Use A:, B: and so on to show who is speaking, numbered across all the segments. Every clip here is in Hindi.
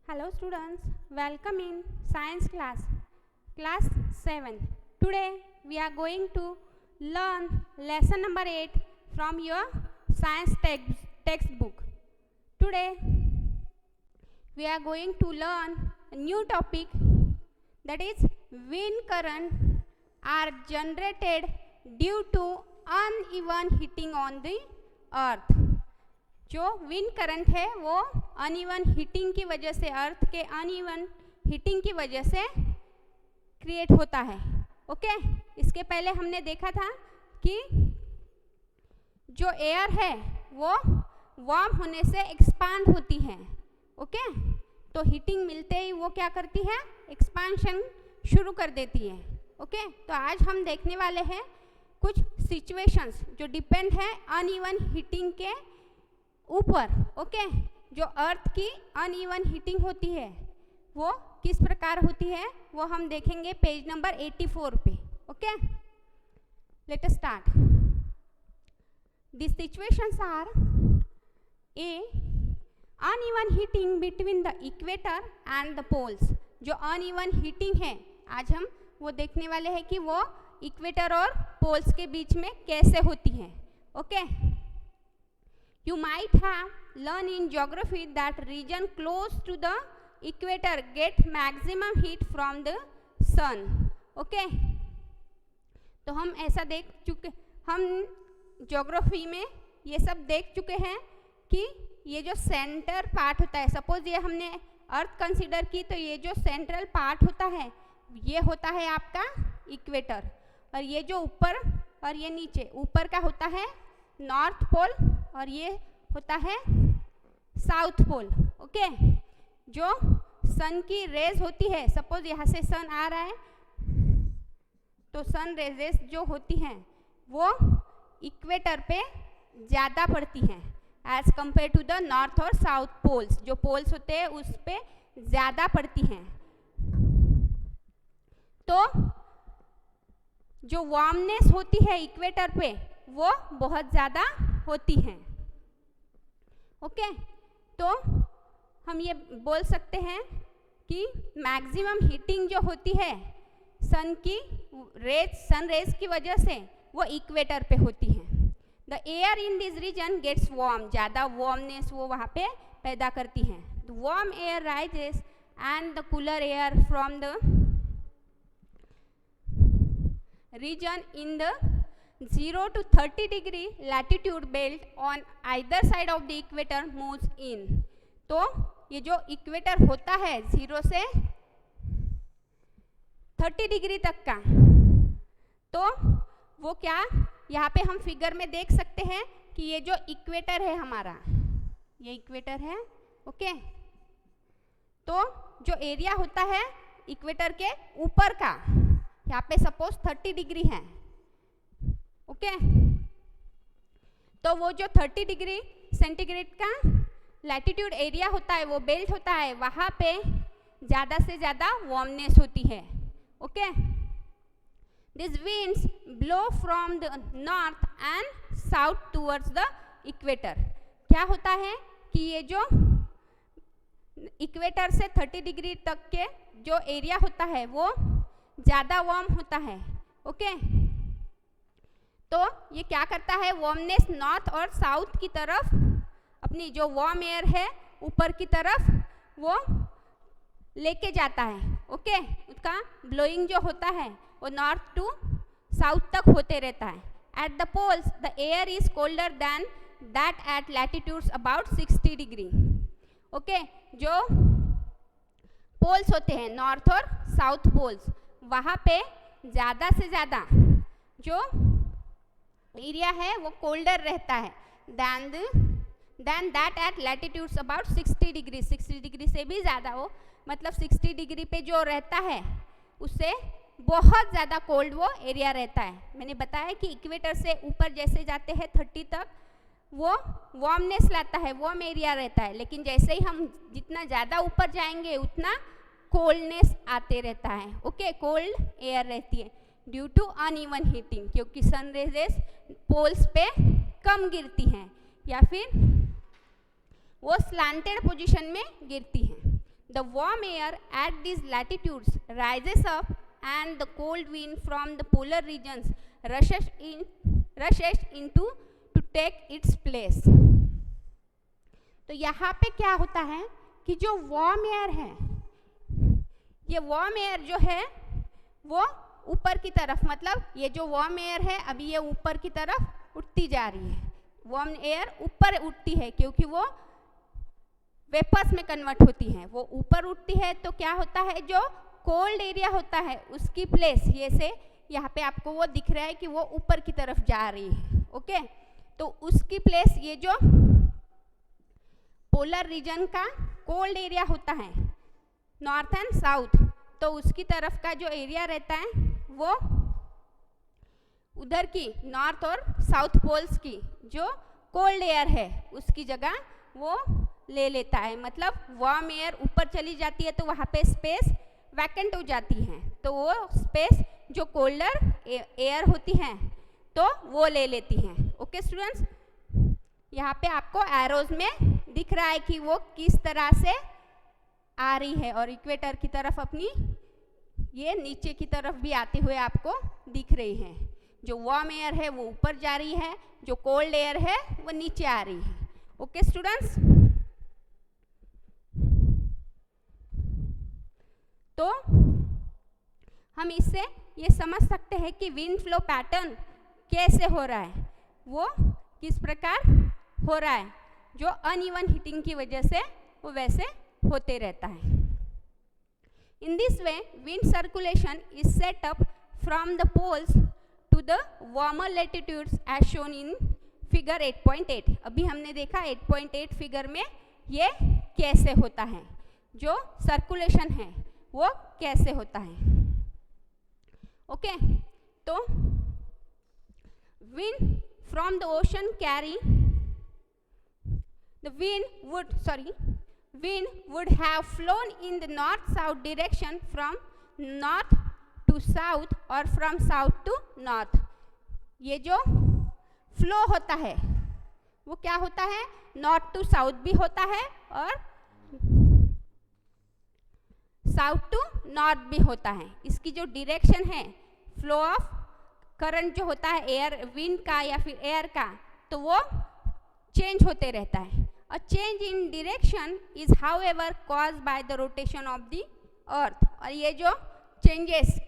A: Hello students, welcome in science class 7. Today we are going to learn lesson number 8 from your science textbook. Today we are going to learn a new topic, that is wind current are generated due to uneven heating on the earth. जो विंड करंट है वो अनइवन हीटिंग की वजह से, अर्थ के अनइवन हीटिंग की वजह से क्रिएट होता है. ओके, इसके पहले हमने देखा था कि जो एयर है वो वार्म होने से एक्सपांड होती है. ओके, तो हीटिंग मिलते ही वो क्या करती है, एक्सपांशन शुरू कर देती है. ओके, तो आज हम देखने वाले हैं कुछ सिचुएशंस जो डिपेंड है अनइवन हीटिंग के ऊपर. ओके, जो अर्थ की अनइवन हीटिंग होती है वो किस प्रकार होती है वो हम देखेंगे पेज नंबर 84 पे. Okay, let us start. The situations are a uneven heating between the equator and the poles. जो अनइवन हीटिंग है आज हम वो देखने वाले हैं कि वो इक्वेटर और पोल्स के बीच में कैसे होती है. Okay, you might have learned in geography that region close to the equator get maximum heat from the sun. Okay, तो हम ऐसा देख चुके, हम ज्योग्राफी में ये सब देख चुके हैं कि ये जो सेंटर पार्ट होता है, सपोज ये हमने अर्थ कंसीडर की, तो ये जो सेंट्रल पार्ट होता है ये होता है आपका इक्वेटर, और ये जो ऊपर और ये नीचे, ऊपर का होता है नॉर्थ पोल और ये होता है साउथ पोल. ओके, जो सन की रेज होती है, सपोज यहाँ से सन आ रहा है तो सन रेजेस जो होती हैं वो इक्वेटर पे ज़्यादा पड़ती हैं as compare to the north और साउथ पोल्स. जो पोल्स होते हैं उस पे ज़्यादा पड़ती हैं. तो जो वार्मनेस होती है इक्वेटर पे वो बहुत ज़्यादा होती हैं. ओके, तो हम ये बोल सकते हैं कि मैक्सिमम हीटिंग जो होती है सन की रेज, सन रेज की वजह से वो इक्वेटर पे होती है. The air in this region gets warm, ज़्यादा वार्मनेस वो वहाँ पे पैदा करती है. The warm air rises and the cooler air from the region in the 0 to 30 degree latitude belt on either side of the equator moves in. तो ये जो इक्वेटर होता है 0 से 30 डिग्री तक का, तो वो क्या यहाँ पे हम फिगर में देख सकते हैं कि ये जो इक्वेटर है हमारा, ये इक्वेटर है. ओके, तो जो एरिया होता है इक्वेटर के ऊपर का, यहाँ पे सपोज 30 डिग्री है. ओके, तो वो जो 30 डिग्री सेंटीग्रेड का लैटिट्यूड एरिया होता है, वो बेल्ट होता है, वहाँ पे ज़्यादा से ज़्यादा वार्मनेस होती है. Okay, this winds blow from the north and south towards the equator. क्या होता है कि ये जो इक्वेटर से 30 डिग्री तक के जो एरिया होता है वो ज़्यादा वार्म होता है. ओके, तो ये क्या करता है, वार्मनेस नॉर्थ और साउथ की तरफ, अपनी जो वार्म एयर है ऊपर की तरफ वो लेके जाता है. ओके, उसका ब्लोइंग जो होता है वो नॉर्थ टू साउथ तक होते रहता है. At the poles the air is colder than that at latitudes about 60 degree. Okay, जो पोल्स होते हैं नॉर्थ और साउथ पोल्स, वहाँ पे ज़्यादा से ज़्यादा जो एरिया है वो कोल्डर रहता है than that at latitudes about 60 degree. 60 degree से भी ज़्यादा, वो मतलब 60 डिग्री पे जो रहता है उससे बहुत ज़्यादा कोल्ड वो एरिया रहता है. मैंने बताया कि इक्वेटर से ऊपर जैसे जाते हैं 30 तक वो वार्मनेस लाता है, वार्म एरिया रहता है, लेकिन जैसे ही हम जितना ज़्यादा ऊपर जाएंगे उतना कोल्डनेस आते रहता है. ओके, कोल्ड एयर रहती है ड्यू टू अनइवन हीटिंग, क्योंकि सन रेजेस पोल्स पे कम गिरती हैं या फिर वो स्लांटेड पोजीशन में गिरती हैं. The warm air at these latitudes rises up and the cold wind from the polar regions rushes into to take its place. तो यहाँ पे क्या होता है कि जो वार्म एयर है, ये वार्म एयर जो है वो ऊपर की तरफ, मतलब ये जो वार्म एयर है अभी ये ऊपर की तरफ उठती जा रही है. वार्म एयर ऊपर उठती है क्योंकि वो वेपर्स में कन्वर्ट होती है. वो ऊपर उठती है तो क्या होता है, जो कोल्ड एरिया होता है उसकी प्लेस, ये से यहाँ पे आपको वो दिख रहा है कि वो ऊपर की तरफ जा रही है. ओके, तो उसकी प्लेस ये जो पोलर रीजन का कोल्ड एरिया होता है नॉर्थ एंड साउथ, तो उसकी तरफ का जो एरिया रहता है वो उधर की नॉर्थ और साउथ पोल्स की जो कोल्ड एयर है उसकी जगह वो ले लेता है. मतलब वार्म एयर ऊपर चली जाती है तो वहाँ पे स्पेस वैकेंट हो जाती है, तो वो स्पेस जो कोल्डर एयर होती है तो वो ले लेती हैं. ओके स्टूडेंट्स, यहाँ पे आपको एरोज में दिख रहा है कि वो किस तरह से आ रही है और इक्वेटर की तरफ अपनी ये नीचे की तरफ भी आते हुए आपको दिख रही है. जो वार्म एयर है वो ऊपर जा रही है, जो कोल्ड एयर है वो नीचे आ रही है. ओके स्टूडेंट्स, तो हम इससे ये समझ सकते हैं कि विंड फ्लो पैटर्न कैसे हो रहा है, वो किस प्रकार हो रहा है. जो अनइवन हीटिंग की वजह से वो वैसे होते रहता है. In this way wind circulation is set up from the poles to the warmer latitudes as shown in figure 8.8. अभी हमने देखा 8.8 फिगर में ये कैसे होता है, जो सर्कुलेशन है वो कैसे होता है. ओके, तो wind from the ocean carry the wind would have flown in the north south direction from north to south or from south to north. ये जो फ्लो होता है वो क्या होता है, नॉर्थ टू साउथ भी होता है और साउथ टू नॉर्थ भी होता है. इसकी जो डायरेक्शन है फ्लो ऑफ करंट जो होता है एयर विंड का या फिर एयर का, तो वो चेंज होते रहता है. A change in direction is however caused by the rotation of the earth. और ये जो चेंजेस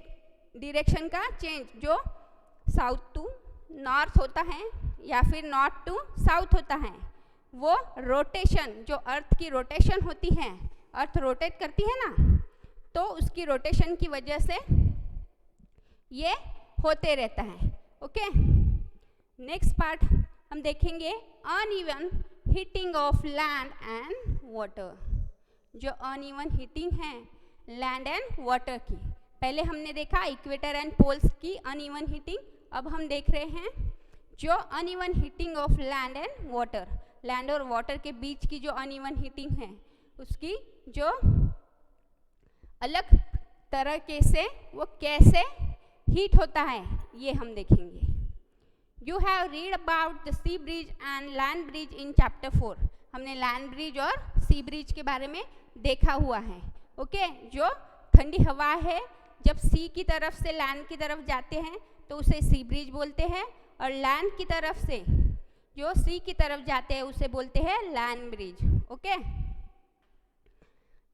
A: डायरेक्शन का चेंज जो साउथ टू नॉर्थ होता है या फिर नॉर्थ टू साउथ होता है, वो रोटेशन जो अर्थ की रोटेशन होती है, अर्थ रोटेट करती है ना, तो उसकी रोटेशन की वजह से ये होते रहता है. ओके, नेक्स्ट पार्ट हम देखेंगे uneven heating of land and water. जो अनइवन हीटिंग है लैंड एंड वाटर की, पहले हमने देखा इक्वेटर एंड पोल्स की अनइवन हीटिंग, अब हम देख रहे हैं जो uneven heating of land and water. Land और वाटर के बीच की जो अनइवन हीटिंग है उसकी जो अलग तरह के से वो कैसे हीट होता है ये हम देखेंगे. You have read about the sea breeze and land breeze in chapter 4. हमने लैंड ब्रिज और सी ब्रिज के बारे में देखा हुआ है. ओके, जो ठंडी हवा है जब सी की तरफ से लैंड की तरफ जाते हैं तो उसे सी ब्रिज बोलते हैं, और लैंड की तरफ से जो सी की तरफ जाते हैं उसे बोलते हैं land bridge. Okay,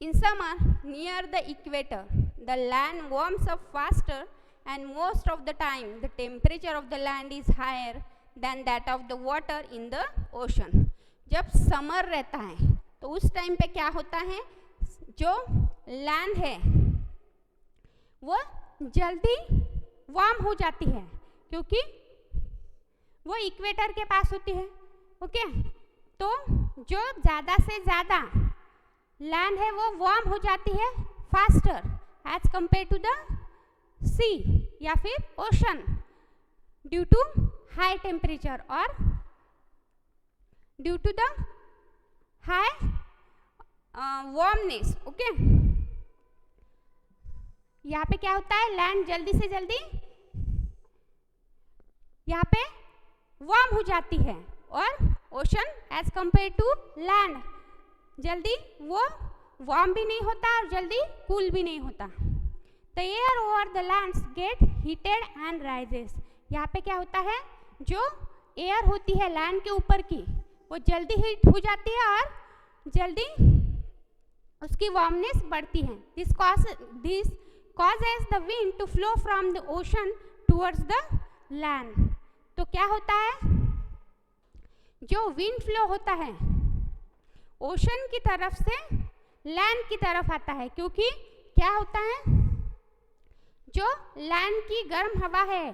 A: in summer near the equator the land warms up faster and most of the time the temperature of the land is higher than that of the water in the ocean. जब समर रहता है तो उस टाइम पे क्या होता है, जो लैंड है वो जल्दी वार्म हो जाती है क्योंकि वो इक्वेटर के पास होती है. ओके, तो जो ज़्यादा से ज़्यादा लैंड है वो वार्म हो जाती है faster as compare to the sea या फिर ocean due to high temperature और due to the high warmness. Okay, यहाँ पे क्या होता है, लैंड जल्दी से जल्दी यहाँ पे वार्म हो जाती है और ocean as compare to land जल्दी वो वार्म भी नहीं होता और जल्दी कूल भी नहीं होता। The air over the lands gate heated and rises. यहाँ पे क्या होता है, जो एयर होती है लैंड के ऊपर की वो जल्दी हीट हो जाती है और जल्दी उसकी वार्मनेस बढ़ती है। This causes the wind to flow from the ocean towards the land। तो क्या होता है, जो विंड फ्लो होता है ओशन की तरफ से लैंड की तरफ आता है, क्योंकि क्या होता है, जो लैंड की गर्म हवा है,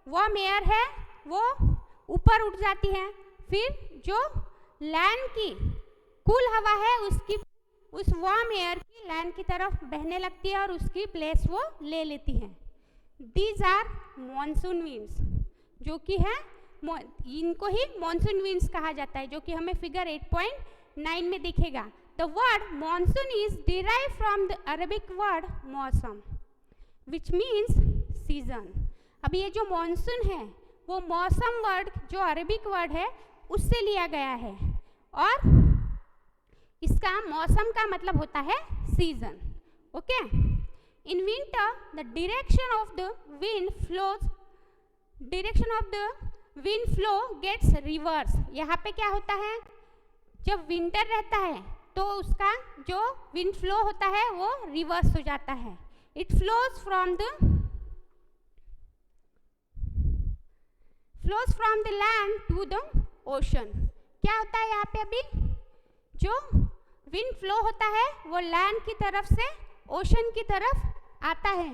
A: वार्म एयर है, वो ऊपर उठ जाती है, फिर जो लैंड की कूल हवा है उस वार्म एयर की लैंड की तरफ बहने लगती है और उसकी प्लेस वो ले लेती है। दीज आर मॉनसून विंड्स, जो कि है इनको ही मॉनसून विंड्स कहा जाता है, जो कि हमें फिगर 8.9 में दिखेगा। The word monsoon is derive from the Arabic word मौसम विच मीन्स सीजन। अब ये जो मॉनसून है वो मौसम वर्ड जो अरबिक वर्ड है उससे लिया गया है, और इसका मौसम का मतलब होता है season. Okay, in winter the direction of the wind flow gets reverse. यहाँ पे क्या होता है, जब विंटर रहता है तो उसका जो विंड फ्लो होता है वो रिवर्स हो जाता है। It flows from the land to the ocean. क्या होता है यहाँ पे, अभी जो विंड फ्लो होता है वो लैंड की तरफ से ओशन की तरफ आता है।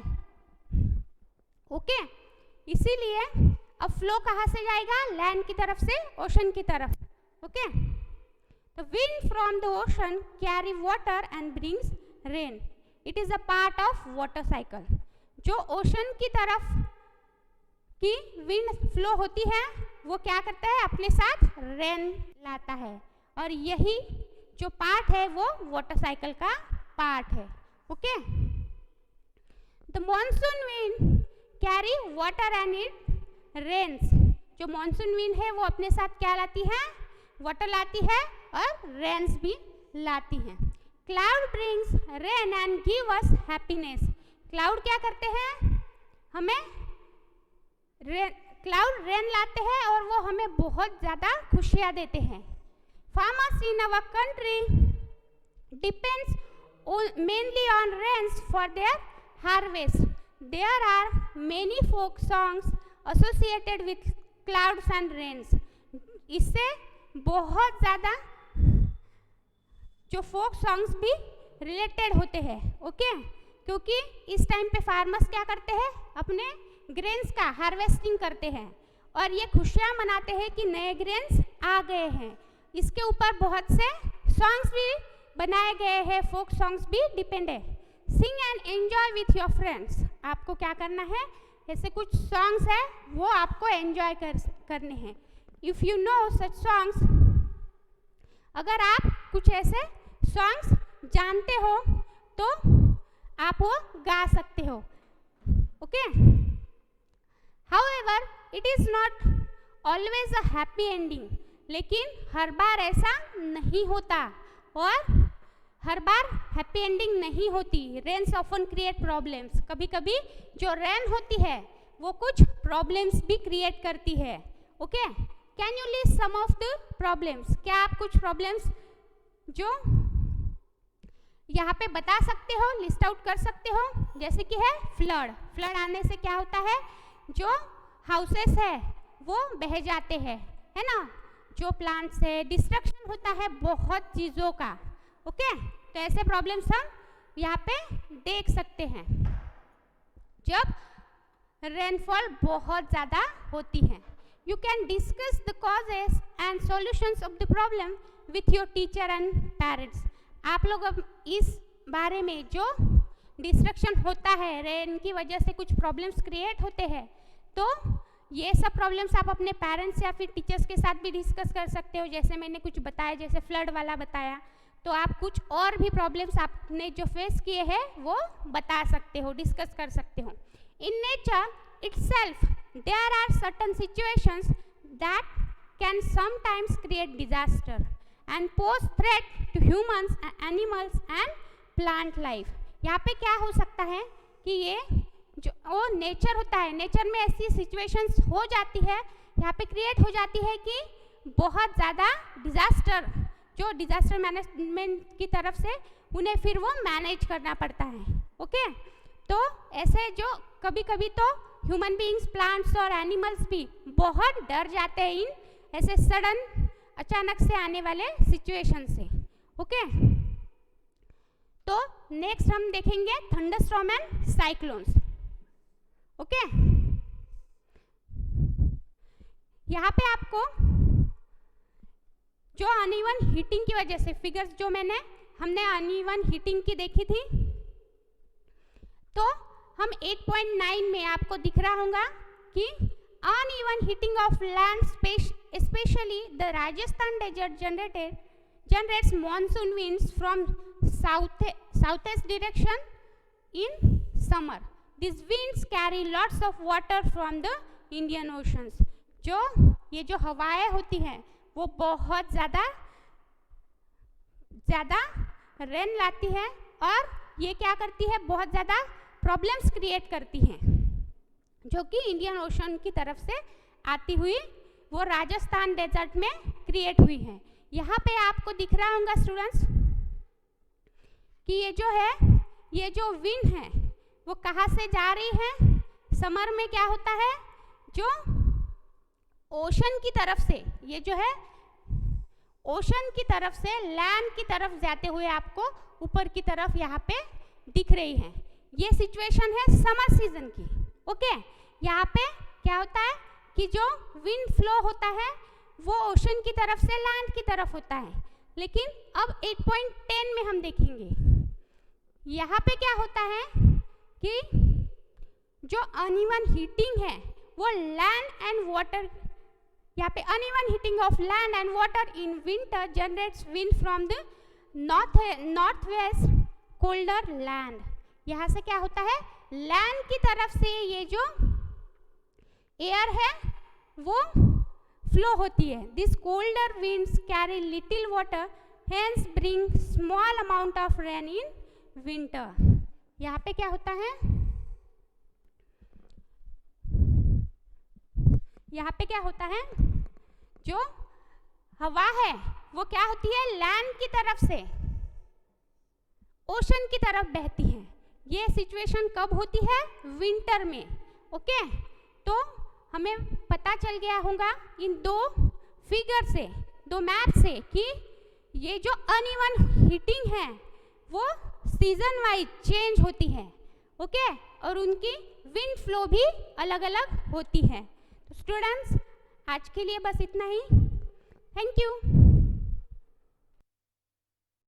A: ओके, इसीलिए अब फ्लो कहाँ से जाएगा, लैंड की तरफ से ओशन की तरफ। Okay, the wind from the ocean carry water and brings rain. It is a part of water cycle. जो ओशन की तरफ की विंड फ्लो होती है वो क्या करता है, अपने साथ रेन लाता है, और यही जो पार्ट है वो वाटर साइकिल का पार्ट है। Okay, the monsoon wind carry water and it rains. जो मॉनसून विंड है वो अपने साथ क्या लाती है, वाटर लाती है और रेन्स भी लाती है। Cloud brings rain and give us happiness. Cloud क्या करते हैं, हमें क्लाउड रेन लाते हैं और वो हमें बहुत ज़्यादा खुशियाँ देते हैं। Farmers in our country depends mainly on rains for their harvest. There are many folk songs associated with clouds and rains. इससे बहुत ज़्यादा जो फोक सॉन्ग्स भी रिलेटेड होते हैं। ओके, क्योंकि इस टाइम पे फार्मर्स क्या करते हैं, अपने ग्रेन्स का हार्वेस्टिंग करते हैं और ये खुशियाँ मनाते हैं कि नए ग्रेन्स आ गए हैं। इसके ऊपर बहुत से सॉन्ग्स भी बनाए गए हैं, फोक सॉन्ग्स भी डिपेंड है। Sing and enjoy with your friends. आपको क्या करना है, ऐसे कुछ सॉन्ग्स है वो आपको एंजॉय करने हैं। If you know such songs, अगर आप कुछ ऐसे सॉन्ग्स जानते हो तो आप वो गा सकते हो। Okay, however it is not always a happy ending. लेकिन हर बार ऐसा नहीं होता और हर बार हैप्पी एंडिंग नहीं होती। Rains often create problems. कभी कभी जो रेन होती है वो कुछ प्रॉब्लम्स भी क्रिएट करती है। Okay, can you list some of the problems. क्या आप कुछ प्रॉब्लम्स जो यहाँ पे बता सकते हो, लिस्ट आउट कर सकते हो। जैसे कि है फ्लड आने से क्या होता है, जो हाउसेस है वो बह जाते हैं, है ना, जो प्लांट्स है, डिस्ट्रक्शन होता है बहुत चीज़ों का। ओके, तो ऐसे प्रॉब्लम्स हम यहाँ पे देख सकते हैं जब रेनफॉल बहुत ज़्यादा होती है। You can discuss the causes and solutions of the problem with your teacher and parents. आप लोग अब इस बारे में जो डिस्ट्रक्शन होता है, रेन की वजह से कुछ प्रॉब्लम्स क्रिएट होते हैं, तो ये सब प्रॉब्लम्स आप अपने पेरेंट्स या फिर टीचर्स के साथ भी डिस्कस कर सकते हो। जैसे मैंने कुछ बताया, जैसे फ्लड वाला बताया, तो आप कुछ और भी प्रॉब्लम्स आपने जो फेस किए हैं वो बता सकते हो, डिस्कस कर सकते हो। In nature itself there are certain situations that can sometimes create disaster and pose threat to humans and animals and plant life. यहाँ पे क्या हो सकता है कि ये जो वो नेचर होता है, नेचर में ऐसी सिचुएशंस हो जाती है, यहाँ पे क्रिएट हो जाती है कि बहुत ज़्यादा डिज़ास्टर, जो डिज़ास्टर मैनेजमेंट की तरफ से उन्हें फिर वो मैनेज करना पड़ता है। ओके, तो ऐसे जो कभी कभी तो ह्यूमन बीइंग्स, प्लांट्स और एनिमल्स भी बहुत डर जाते हैं इन ऐसे सडन अचानक से आने वाले सिचुएशन से। ओके, तो नेक्स्ट हम देखेंगे थंडरस्टॉर्म एंड साइक्लोन्स। ओके, यहाँ पे आपको जो अनइवन हीटिंग की वजह से फिगर्स जो हमने अनइवन हीटिंग की देखी थी, तो हम 8.9 में आपको दिख रहा होगा कि uneven heating of land specially the Rajasthan desert generates monsoon winds from southeast direction in summer. These winds carry lots of water from the Indian Oceans. जो ये जो हवाएं होती हैं वो बहुत ज़्यादा रेन लाती है और ये क्या करती है, बहुत ज़्यादा प्रॉब्लम्स क्रिएट करती हैं, जो कि इंडियन ओशन की तरफ से आती हुई वो राजस्थान डेजर्ट में क्रिएट हुई है। यहाँ पे आपको दिख रहा होगा स्टूडेंट्स कि ये जो विंड है वो कहाँ से जा रही है। समर में क्या होता है, जो ओशन की तरफ से, ये जो है ओशन की तरफ से लैंड की तरफ जाते हुए आपको ऊपर की तरफ यहाँ पे दिख रही है। ये सिचुएशन है समर सीजन की। ओके, यहाँ पे क्या होता है कि जो विंड फ्लो होता है वो ओशन की तरफ से लैंड की तरफ होता है, लेकिन अब 8.10 में हम देखेंगे यहाँ पे क्या होता है कि जो अनइवन हीटिंग है वो लैंड एंड वाटर, यहाँ पे uneven heating of land and water in winter generates wind from the north west colder land. यहाँ से क्या होता है, लैंड की तरफ से ये जो एयर है वो फ्लो होती है। This colder winds carry little water, hence bring small amount of rain in winter. यहाँ पे क्या होता है, यहाँ पे क्या होता है, जो हवा है वो क्या होती है, लैंड की तरफ से ओशन की तरफ बहती है। ये सिचुएशन कब होती है, विंटर में। ओके, तो हमें पता चल गया होगा इन दो फिगर से, दो मैप से, कि ये जो अनइवन हीटिंग है वो सीजन वाइज चेंज होती है। ओके, और उनकी विंड फ्लो भी अलग अलग होती है। तो स्टूडेंट्स, आज के लिए बस इतना ही। Thank you.